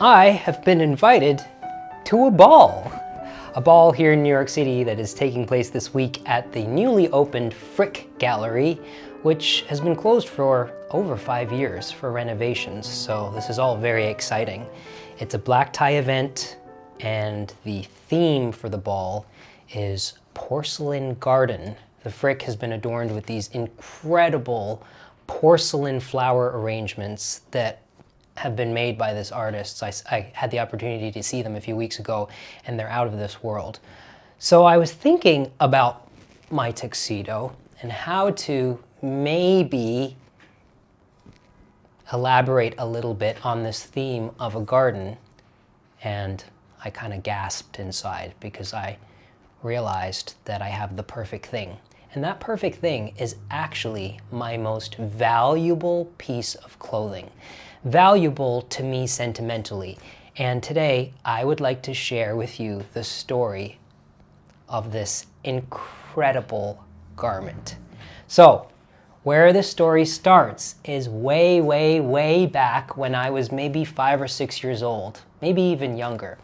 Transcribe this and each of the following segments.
I have been invited to a ball here in New York City that is taking place this week at the newly opened Frick Gallery, which has been closed for over 5 years for renovations, so this is all very exciting. It's a black tie event, and the theme for the ball is Porcelain Garden. The Frick has been adorned with these incredible porcelain flower arrangements that have been made by this artist. I had the opportunity to see them a few weeks ago, and they're out of this world. So I was thinking about my tuxedo and how to maybe elaborate a little bit on this theme of a garden, and I kind of gasped inside because I realized that I have the perfect thing. And that perfect thing is actually my most valuable piece of clothing. Valuable to me sentimentally. And today I would like to share with you the story of this incredible garment. So, where this story starts is way, way, way back when I was maybe 5 or 6 years old, maybe even younger.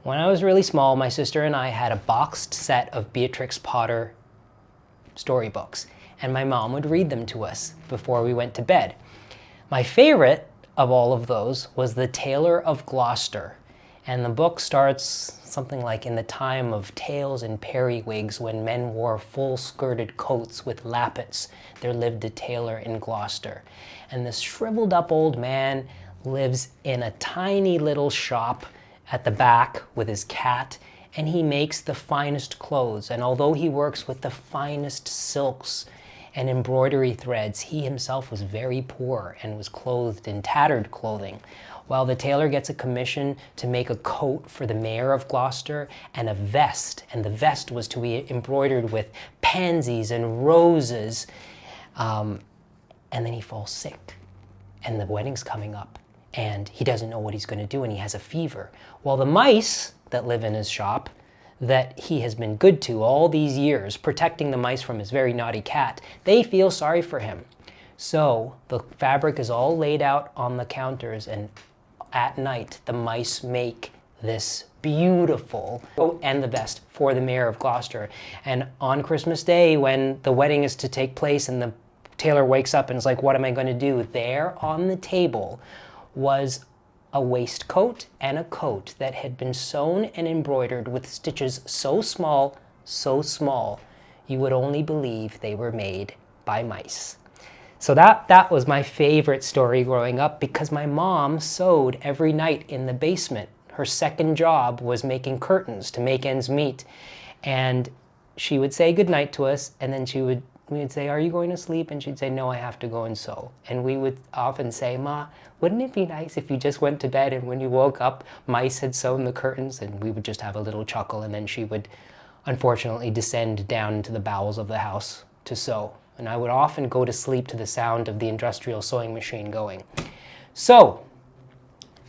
When I was really small, my sister and I had a boxed set of Beatrix Potter storybooks, and my mom would read them to us before we went to bed. My favorite of all of those was The Tailor of Gloucester, and the book starts something like in the time of tails and periwigs, when men wore full-skirted coats with lappets. There lived a tailor in Gloucester, and this shriveled up old man lives in a tiny little shop at the back with his cat, and he makes the finest clothes. And although he works with the finest silks and embroidery threads, he himself was very poor and was clothed in tattered clothing. While the tailor gets a commission to make a coat for the mayor of Gloucester and a vest, and the vest was to be embroidered with pansies and roses, and then he falls sick, and the wedding's coming up, and he doesn't know what he's going to do, and he has a fever. Well, the mice that live in his shop, that he has been good to all these years, protecting the mice from his very naughty cat, they feel sorry for him. So the fabric is all laid out on the counters, and at night the mice make this beautiful coat and the vest for the mayor of Gloucester. And on Christmas Day, when the wedding is to take place and the tailor wakes up and is like, what am I going to do? There on the table was a waistcoat and a coat that had been sewn and embroidered with stitches so small, you would only believe they were made by mice. So that was my favorite story growing up, because my mom sewed every night in the basement. Her second job was making curtains to make ends meet. And she would say goodnight to us, and then we would say, are you going to sleep? And she'd say, no, I have to go and sew. And we would often say, Ma, wouldn't it be nice if you just went to bed and when you woke up, mice had sewn the curtains? And we would just have a little chuckle, and then she would unfortunately descend down into the bowels of the house to sew. And I would often go to sleep to the sound of the industrial sewing machine going. So,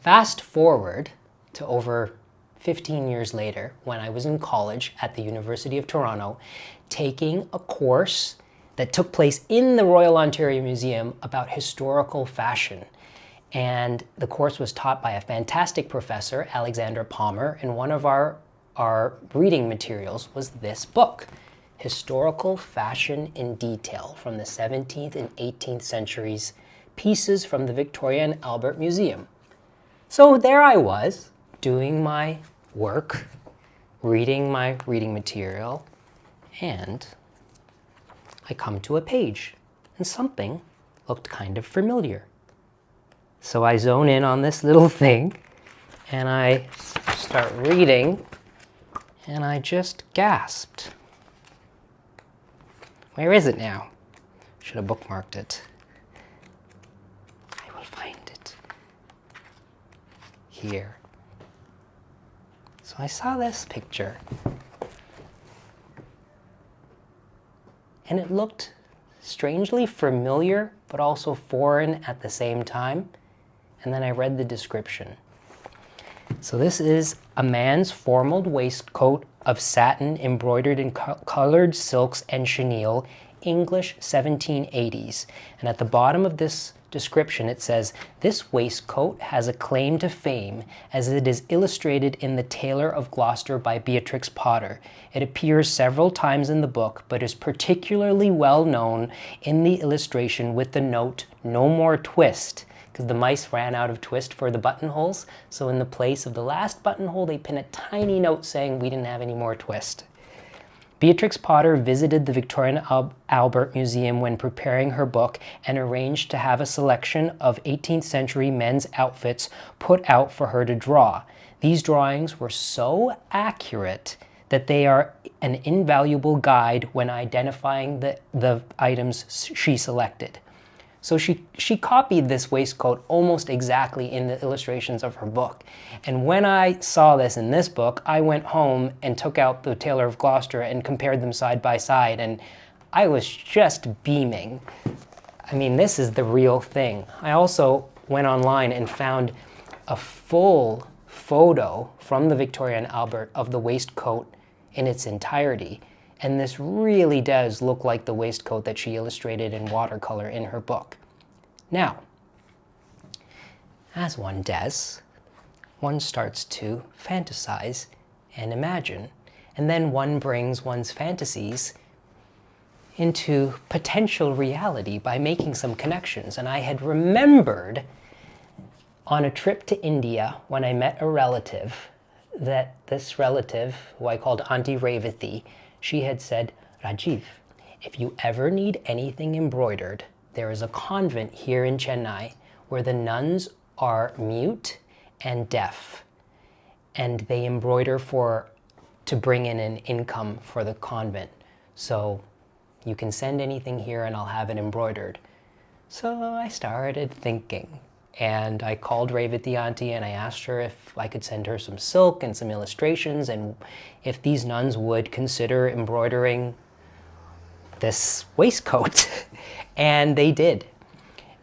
fast forward to over 15 years later, when I was in college at the University of Toronto, taking a course that took place in the Royal Ontario Museum about historical fashion. And the course was taught by a fantastic professor, Alexander Palmer, and one of our reading materials was this book, Historical Fashion in Detail, from the 17th and 18th centuries, pieces from the Victoria and Albert Museum. So there I was, doing my work, reading my reading material, and I come to a page, and something looked kind of familiar. So I zone in on this little thing, and I start reading, and I just gasped. Where is it now? Should have bookmarked it. I will find it. Here. So I saw this picture, and it looked strangely familiar, but also foreign at the same time. And then I read the description. So this is a man's formal waistcoat of satin embroidered in colored silks and chenille, English 1780s. And at the bottom of this description, it says, "This waistcoat has a claim to fame as it is illustrated in The Tailor of Gloucester by Beatrix Potter. It appears several times in the book, but is particularly well known in the illustration with the note, 'No more twist,' because the mice ran out of twist for the buttonholes. So in the place of the last buttonhole, they pin a tiny note saying we didn't have any more twist." Beatrix Potter visited the Victorian Albert Museum when preparing her book and arranged to have a selection of 18th century men's outfits put out for her to draw. These drawings were so accurate that they are an invaluable guide when identifying the items she selected. So she copied this waistcoat almost exactly in the illustrations of her book. And when I saw this in this book, I went home and took out the Tailor of Gloucester and compared them side by side, and I was just beaming. I mean, this is the real thing. I also went online and found a full photo from the Victorian Albert of the waistcoat in its entirety. And this really does look like the waistcoat that she illustrated in watercolor in her book. Now, as one does, one starts to fantasize and imagine, and then one brings one's fantasies into potential reality by making some connections. And I had remembered on a trip to India when I met a relative that this relative, who I called Auntie Revathi, she had said, "Rajiv, if you ever need anything embroidered, there is a convent here in Chennai where the nuns are mute and deaf, and they embroider to bring in an income for the convent. So you can send anything here and I'll have it embroidered." So I started thinking, and I called Revathi Auntie and I asked her if I could send her some silk and some illustrations and if these nuns would consider embroidering this waistcoat. And they did.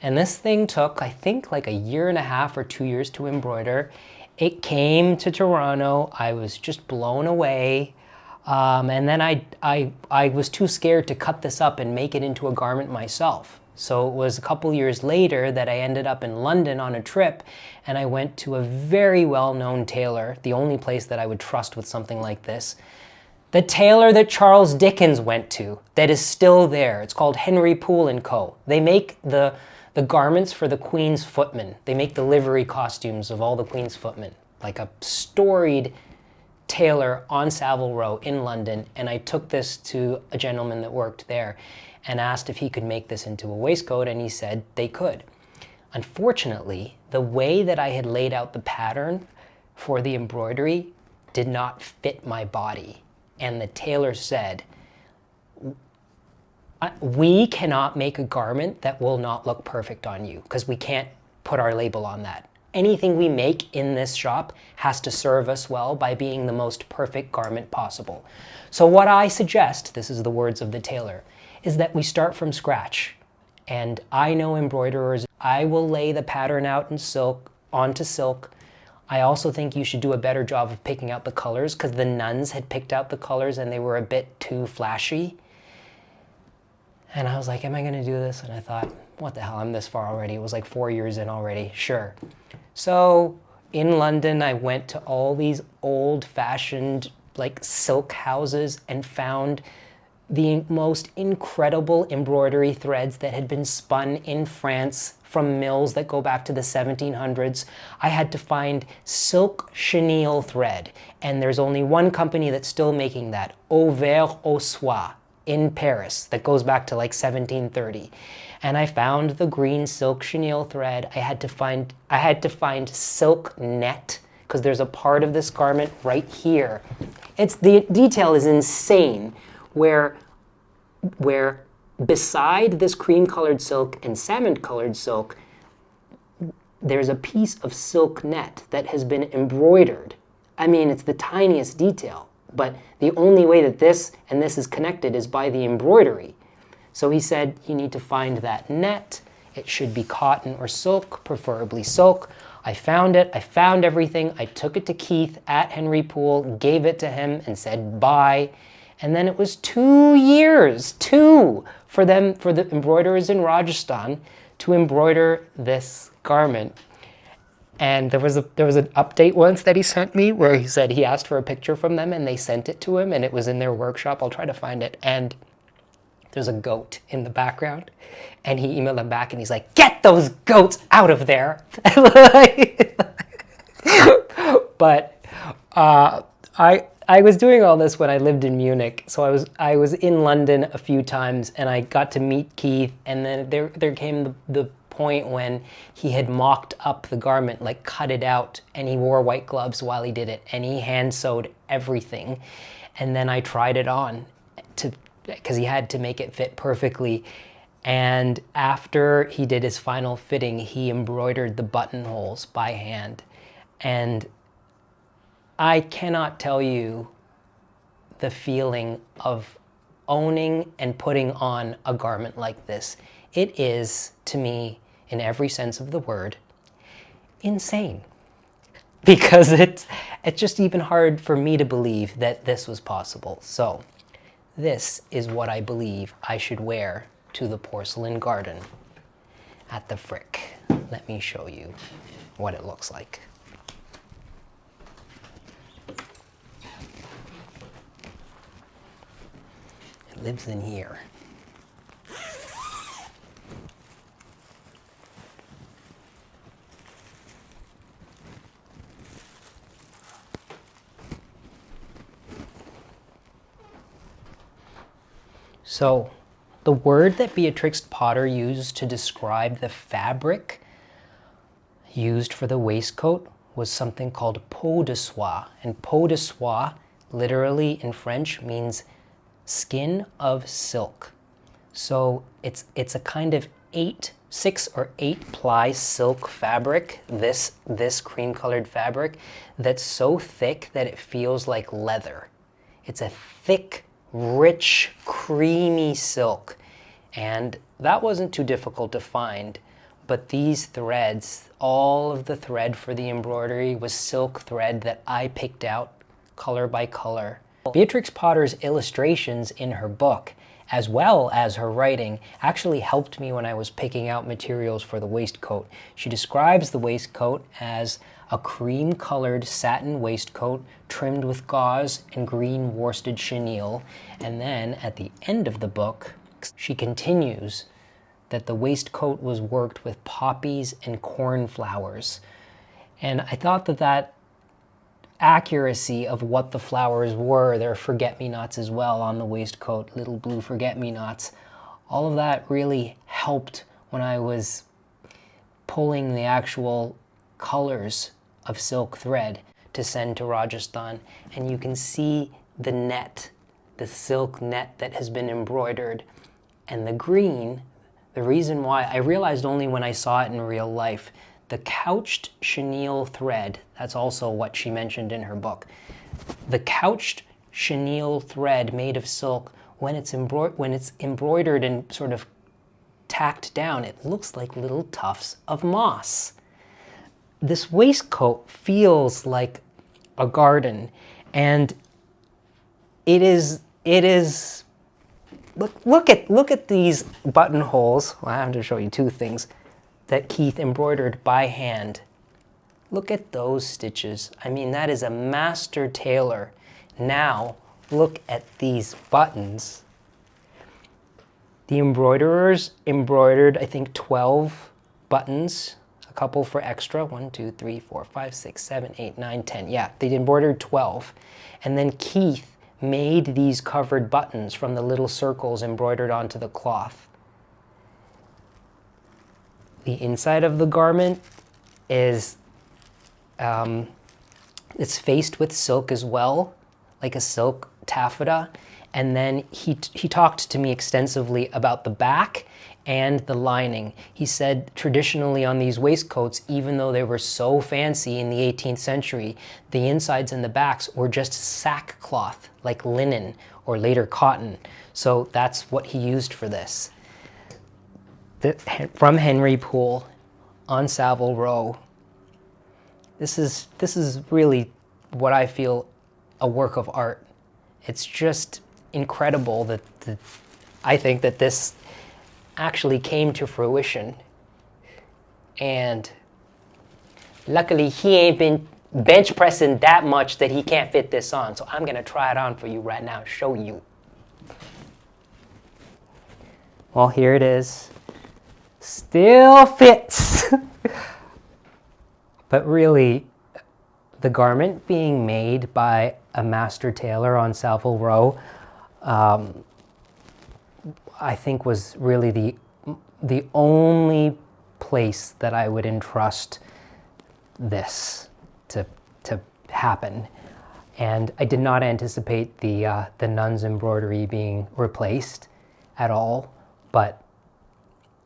And this thing took, I think, like a year and a half or 2 years to embroider. It came to Toronto. I was just blown away. And then I was too scared to cut this up and make it into a garment myself. So it was a couple years later that I ended up in London on a trip, and I went to a very well-known tailor, the only place that I would trust with something like this. The tailor that Charles Dickens went to, that is still there. It's called Henry Poole Co. They make the garments for the Queen's footmen. They make the livery costumes of all the Queen's footmen, like a storied tailor on Savile Row in London. And I took this to a gentleman that worked there and asked if he could make this into a waistcoat, and he said they could. Unfortunately, the way that I had laid out the pattern for the embroidery did not fit my body. And the tailor said, "We cannot make a garment that will not look perfect on you because we can't put our label on that. Anything we make in this shop has to serve us well by being the most perfect garment possible. So what I suggest," this is the words of the tailor, "is that we start from scratch. And I know embroiderers. I will lay the pattern out in silk, onto silk. I also think you should do a better job of picking out the colors because the nuns had picked out the colors and they were a bit too flashy." And I was like, am I going to do this? And I thought, what the hell, I'm this far already. It was like 4 years in already. Sure. So in London, I went to all these old-fashioned like silk houses and found the most incredible embroidery threads that had been spun in France from mills that go back to the 1700s. I had to find silk chenille thread, and there's only one company that's still making that, Auvers au Soie, in Paris, that goes back to like 1730. And I found the green silk chenille thread. I had to find silk net, because there's a part of this garment right here. The detail is insane, where beside this cream-colored silk and salmon-colored silk, there's a piece of silk net that has been embroidered. I mean, it's the tiniest detail, but the only way that this and this is connected is by the embroidery. So he said, you need to find that net. It should be cotton or silk, preferably silk. I found it. I found everything. I took it to Keith at Henry Poole, gave it to him, and said, bye. And then it was 2 years, for the embroiderers in Rajasthan to embroider this garment. And there was an update once that he sent me where he said he asked for a picture from them and they sent it to him and it was in their workshop. I'll try to find it. And there's a goat in the background. And he emailed them back and he's like, get those goats out of there. But I was doing all this when I lived in Munich. So I was in London a few times and I got to meet Keith. And then there came the point when he had mocked up the garment, like cut it out, and he wore white gloves while he did it, and he hand sewed everything. And then I tried it on because he had to make it fit perfectly. And after he did his final fitting, he embroidered the buttonholes by hand. And I cannot tell you the feeling of owning and putting on a garment like this. It is, to me, in every sense of the word, insane. Because it's just even hard for me to believe that this was possible. So this is what I believe I should wear to the porcelain garden at the Frick. Let me show you what it looks like. It lives in here. So, the word that Beatrix Potter used to describe the fabric used for the waistcoat was something called Podiswis. And Podiswis, literally in French, means skin of silk. So it's a kind of 6 or 8 ply silk fabric, this cream colored fabric, that's so thick that it feels like leather. It's a thick, rich, creamy silk. And that wasn't too difficult to find, but these threads, all of the thread for the embroidery was silk thread that I picked out color by color. Beatrix Potter's illustrations in her book, as well as her writing, actually helped me when I was picking out materials for the waistcoat. She describes the waistcoat as a cream-colored satin waistcoat trimmed with gauze and green worsted chenille. And then at the end of the book, she continues that the waistcoat was worked with poppies and cornflowers. And I thought that accuracy of what the flowers were, there are forget-me-nots as well on the waistcoat, little blue forget-me-nots, all of that really helped when I was pulling the actual colors of silk thread to send to Rajasthan. And you can see the net, the silk net that has been embroidered. And the green, the reason why, I realized only when I saw it in real life, the couched chenille thread, that's also what she mentioned in her book. The couched chenille thread made of silk, when it's embroidered and sort of tacked down, it looks like little tufts of moss. This waistcoat feels like a garden, and it is. Look at these buttonholes. Well, I have to show you two things that Keith embroidered by hand. Look at those stitches. I mean, that is a master tailor. Now, look at these buttons. The embroiderers embroidered, I think, 12 buttons, a couple for extra. 1, 2, 3, 4, 5, 6, 7, 8, 9, 10. Yeah, they embroidered 12. And then Keith made these covered buttons from the little circles embroidered onto the cloth. The inside of the garment is, it's faced with silk as well, like a silk taffeta. And then he talked to me extensively about the back and the lining. He said traditionally on these waistcoats, even though they were so fancy in the 18th century, the insides and the backs were just sackcloth, like linen or later cotton. So that's what he used for this. From Henry Poole on Savile Row. This is really what I feel a work of art. It's just incredible that I think that this actually came to fruition. And luckily he ain't been bench pressing that much that he can't fit this on. So I'm gonna try it on for you right now, show you. Well, here it is. Still fits. But really, the garment being made by a master tailor on Savile Row, I think was really the only place that I would entrust this to happen. And I did not anticipate the Nuns embroidery being replaced at all, but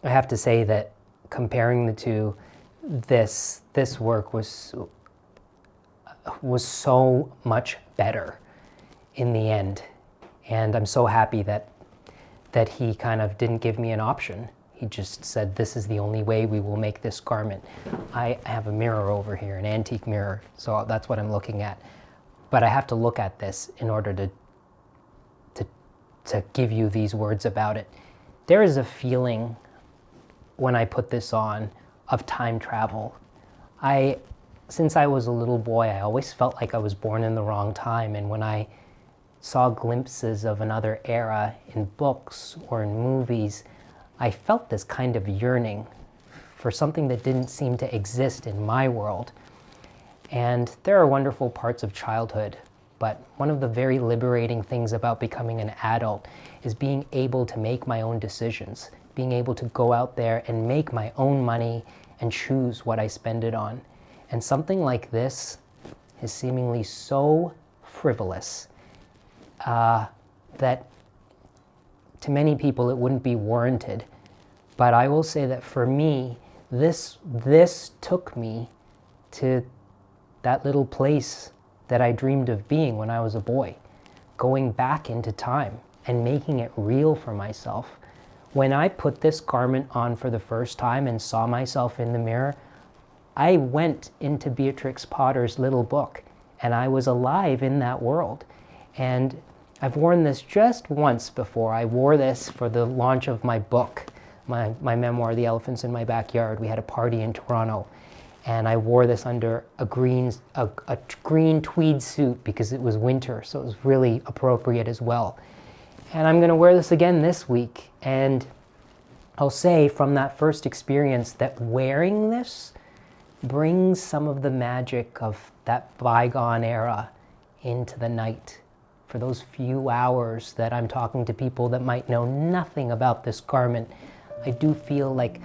I have to say that comparing the two, this work was so much better in the end. And I'm so happy that he kind of didn't give me an option. He just said, this is the only way we will make this garment. I have a mirror over here, an antique mirror, so that's what I'm looking at. But I have to look at this in order to give you these words about it. There is a feeling when I put this on of time travel. Since I was a little boy, I always felt like I was born in the wrong time, and when I saw glimpses of another era in books or in movies, I felt this kind of yearning for something that didn't seem to exist in my world. And there are wonderful parts of childhood, but one of the very liberating things about becoming an adult is being able to make my own decisions, being able to go out there and make my own money and choose what I spend it on. And something like this is seemingly so frivolous that to many people it wouldn't be warranted. But I will say that for me, this took me to that little place that I dreamed of being when I was a boy, going back into time and making it real for myself. When I put this garment on for the first time and saw myself in the mirror, I went into Beatrix Potter's little book, and I was alive in that world. And I've worn this just once before. I wore this for the launch of my book, my memoir, The Elephants in My Backyard. We had a party in Toronto, and I wore this under a green tweed suit because it was winter, so it was really appropriate as well. And I'm gonna wear this again this week, and I'll say from that first experience that wearing this brings some of the magic of that bygone era into the night. For those few hours that I'm talking to people that might know nothing about this garment, I do feel like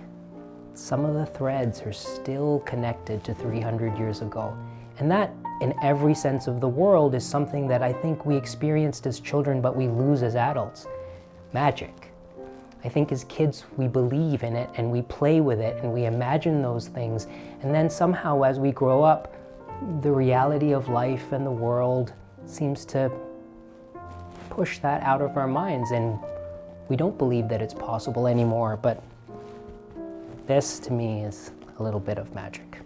some of the threads are still connected to 300 years ago. And that, in every sense of the word, is something that I think we experienced as children, but we lose as adults. Magic. I think as kids, we believe in it and we play with it and we imagine those things. And then somehow as we grow up, the reality of life and the world seems to push that out of our minds, and we don't believe that it's possible anymore. But this, to me, is a little bit of magic.